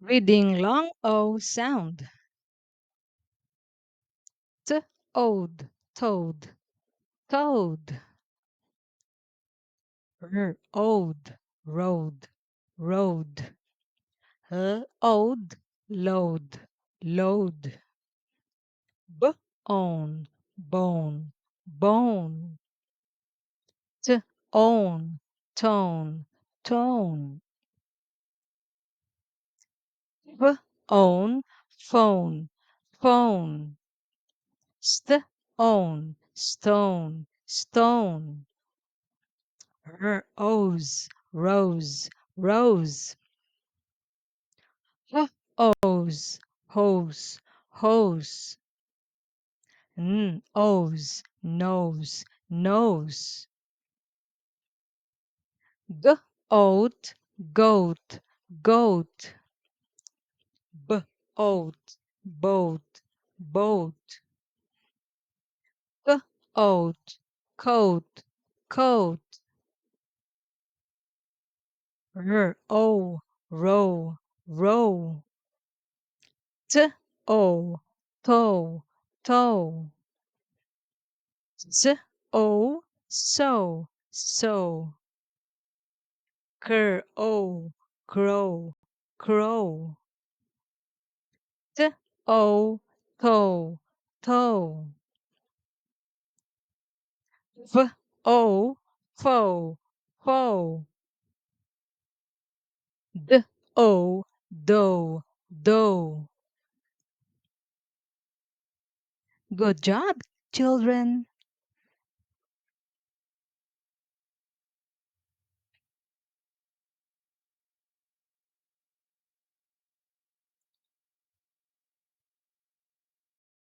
Reading long O sound. Ode, toad, toad. Ode, road, road. Ode, load, load. Own, bone, bone. Own, tone, tone. Own, phone, phone. Own, stone, stone. O's, rose, rose. O's, hose, hose. O's, nose, nose. Oat, goat, goat. Oat, boat, boat. Oat, coat, coat. Row, row. Toe, toe. So, so. Crow, crow. Toe, toe. Foe, foe. Doe, doe. Good job, children.